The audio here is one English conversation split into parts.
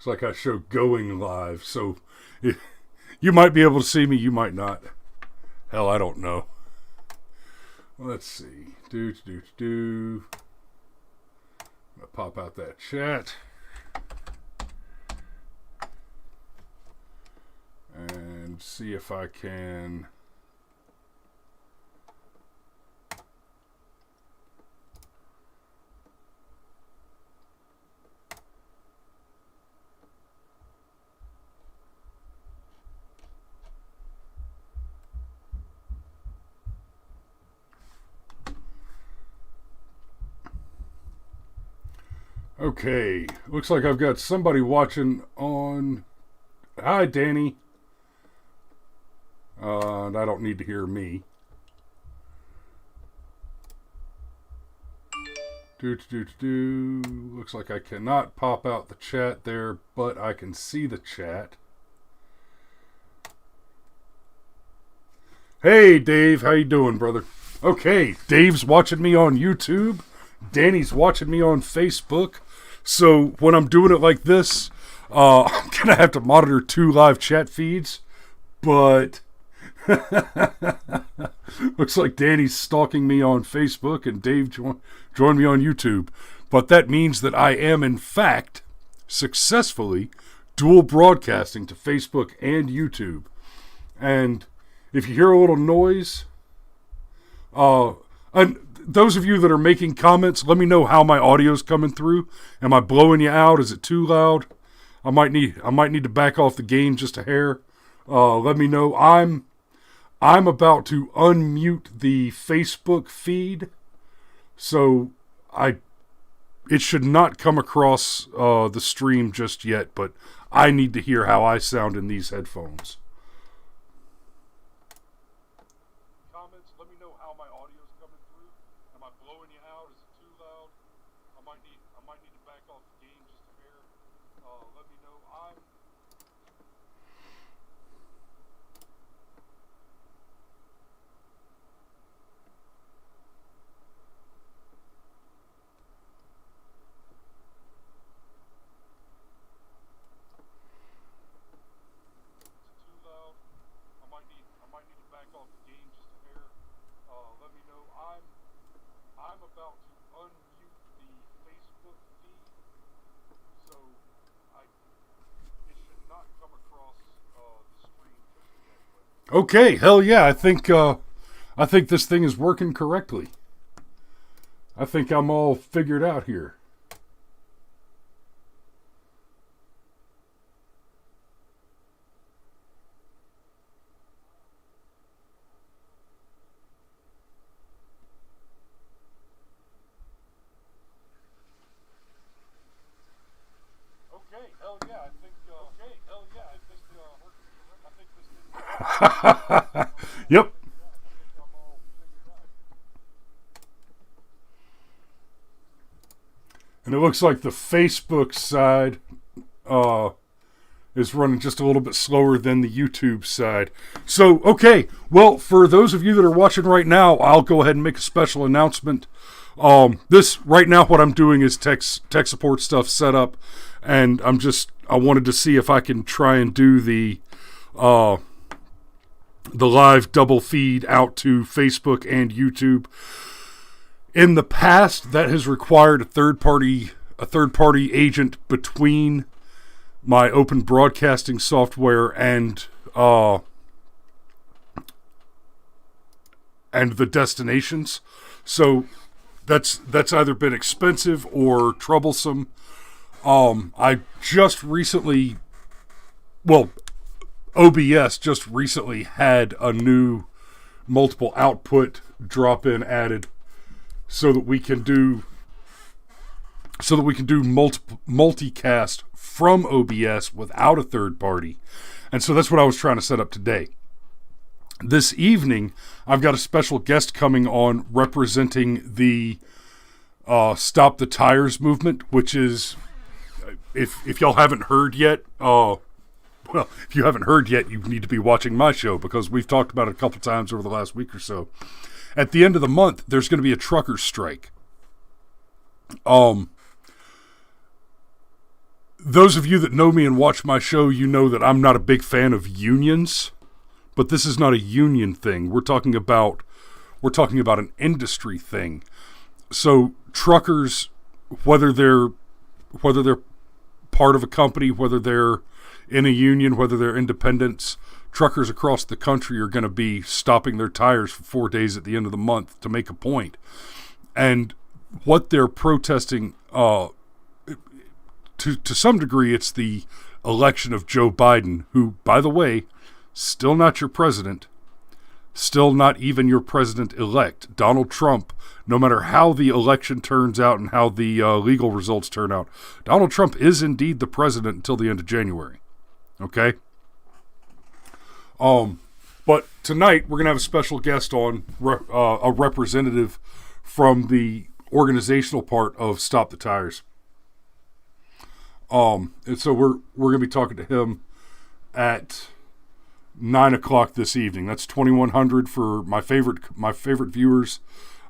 It's like I show going live, so you might be able to see me, you might not. Hell, I don't know. Let's see. I'm gonna pop out that chat. And see if I can... Okay, looks like I've got somebody watching on... Hi, Danny. And I don't need to hear me. Looks like I cannot pop out the chat there, but I can see the chat. Hey, Dave, how you doing, brother? Okay, Dave's watching me on YouTube. Danny's watching me on Facebook. So when I'm doing it like this, I'm going to have to monitor 2 live chat feeds. But looks like Danny's stalking me on Facebook and Dave joined me on YouTube. But that means that I am, in fact, successfully dual broadcasting to Facebook and YouTube. And if you hear a little noise, and those of you that are making comments, let me know how my audio's coming through. Am I blowing you out? Is it too loud? I might need to back off the gain just a hair. Let me know. I'm about to unmute the Facebook feed, so it should not come across the stream just yet, but I need to hear how I sound in these headphones. Okay, hell yeah, I think this thing is working correctly. I think I'm all figured out here. Yep. And it looks like the Facebook side is running just a little bit slower than the YouTube side. So, okay. Well, for those of you that are watching right now, I'll go ahead and make a special announcement. This, right now, what I'm doing is tech support stuff set up. And I wanted to see if I can try and do the live double feed out to Facebook and YouTube. In the past, that has required a third party agent between my open broadcasting software and the destinations. So that's either been expensive or troublesome. I just recently, OBS just recently had a new multiple output drop-in added so that we can do multicast from OBS without a third party. And so that's what I was trying to set up today. This evening, I've got a special guest coming on representing the Stop the Tires movement, which is, if y'all haven't heard yet, if you haven't heard yet, you need to be watching my show because we've talked about it a couple times over the last week or so. At the end of the month, there's going to be a trucker strike. those of you that know me and watch my show, you know that I'm not a big fan of unions, but this is not a union thing. We're talking about an industry thing. So truckers, whether they're part of a company, whether they're in a union, whether they're independents, truckers across the country are going to be stopping their tires for 4 days at the end of the month to make a point. And what they're protesting, to some degree, it's the election of Joe Biden, who, by the way, still not your president, still not even your president-elect. Donald Trump, no matter how the election turns out and how the legal results turn out, Donald Trump is indeed the president until the end of January. Okay? But tonight, we're going to have a special guest on, a representative from the organizational part of Stop the Tires. And so we're going to be talking to him at 9 o'clock this evening. That's 2100 for my favorite viewers.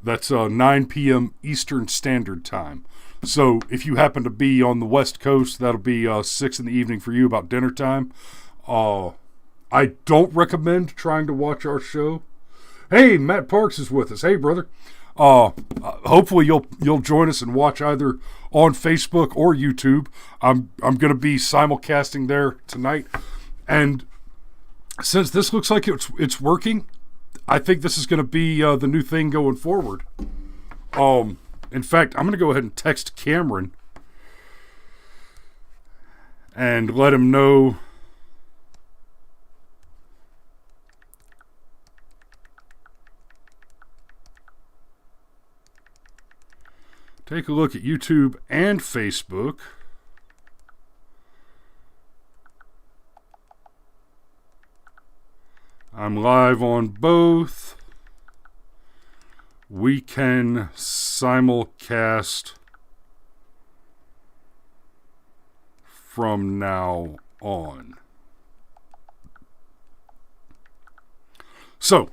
That's 9 p.m. Eastern Standard Time. So if you happen to be on the West Coast, that'll be 6 in the evening for you, about dinner time. I don't recommend trying to watch our show. Hey, Matt Parks is with us. Hey, brother. Hopefully you'll join us and watch either on Facebook or YouTube. I'm going to be simulcasting there tonight. And since this looks like it's working, I think this is going to be the new thing going forward. In fact, I'm going to go ahead and text Cameron and let him know. Take a look at YouTube and Facebook. I'm live on both. We can simulcast from now on. So,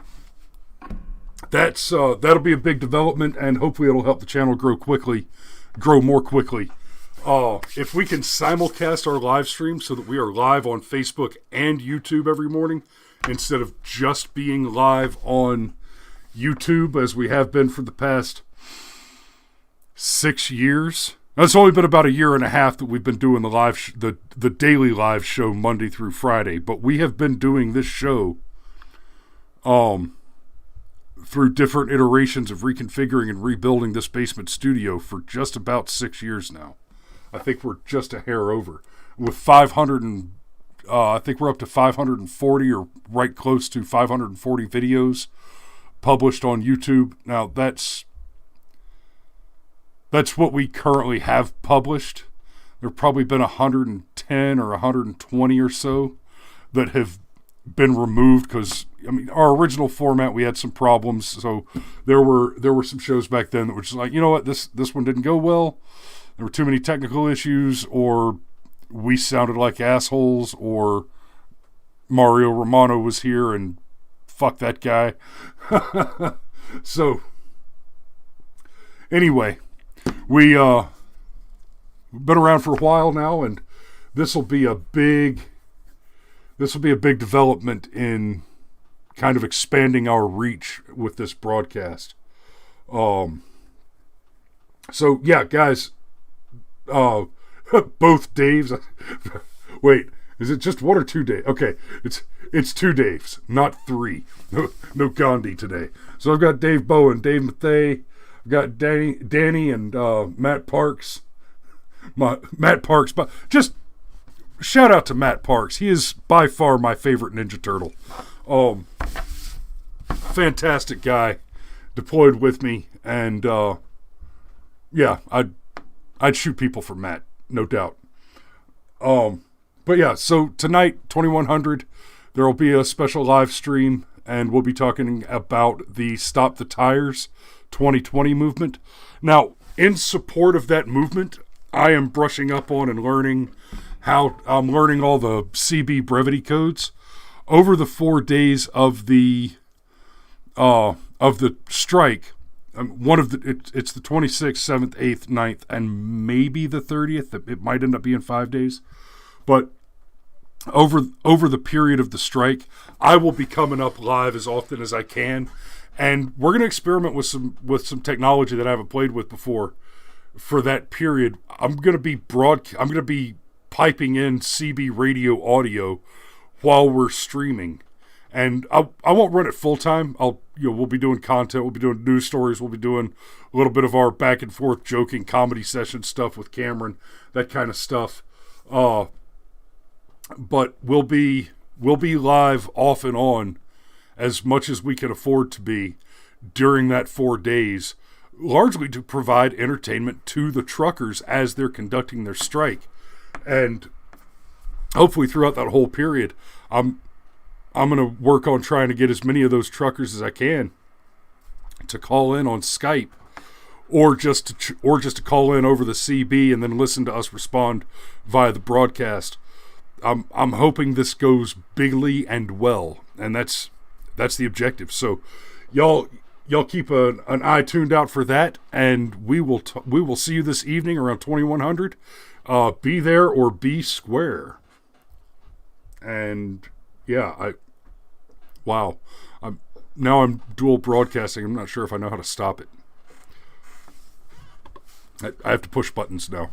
that'll be a big development, and hopefully it'll help the channel grow more quickly. If we can simulcast our live stream so that we are live on Facebook and YouTube every morning, instead of just being live on YouTube as we have been for the past 6 years. Now, it's only been about a year and a half that we've been doing the daily live show Monday through Friday, but we have been doing this show through different iterations of reconfiguring and rebuilding this basement studio for just about 6 years now. I think we're just a hair over. With 500 and I think we're up to 540 or right close to 540 videos published on YouTube. Now that's what we currently have published. There have probably been 110 or 120 or so that have been removed because, I mean, our original format, we had some problems. So there were some shows back then that were just like, you know what, this one didn't go well. There were too many technical issues, or we sounded like assholes, or Mario Romano was here and fuck that guy. So anyway, we've been around for a while now, and this will be a big development in kind of expanding our reach with this broadcast. So yeah, guys, both Daves. Wait, is it just one or two Daves? Okay, it's two Daves, not three. No Gandhi today. So I've got Dave Bowen, Dave Mathey, I've got Danny and Matt Parks. Matt Parks, but just shout out to Matt Parks. He is by far my favorite Ninja Turtle. Fantastic guy, deployed with me, and yeah, I'd shoot people for Matt, no doubt. But yeah, so tonight, 2100, there will be a special live stream, and we'll be talking about the Stop the Tires 2020 movement. Now, in support of that movement, I am brushing up on and learning I'm learning all the CB brevity codes. Over the 4 days of the strike, it's the 26th, 7th, 8th, 9th, and maybe the 30th. It might end up being 5 days. But over the period of the strike, I will be coming up live as often as I can. And we're going to experiment with some technology that I haven't played with before for that period. I'm going to be piping in CB radio audio while we're streaming. And I won't run it full time. We'll be doing content. We'll be doing news stories. We'll be doing a little bit of our back and forth joking comedy session stuff with Cameron, that kind of stuff. But we'll be live off and on as much as we can afford to be during that 4 days, largely to provide entertainment to the truckers as they're conducting their strike. And hopefully throughout that whole period, I'm going to work on trying to get as many of those truckers as I can to call in on Skype, or just to call in over the CB and then listen to us respond via the broadcast. I'm hoping this goes bigly and well, and that's the objective. So y'all keep an eye tuned out for that, and we will see you this evening around 2100. Be there or be square. And yeah, I'm dual broadcasting. I'm not sure if I know how to stop it. I have to push buttons now.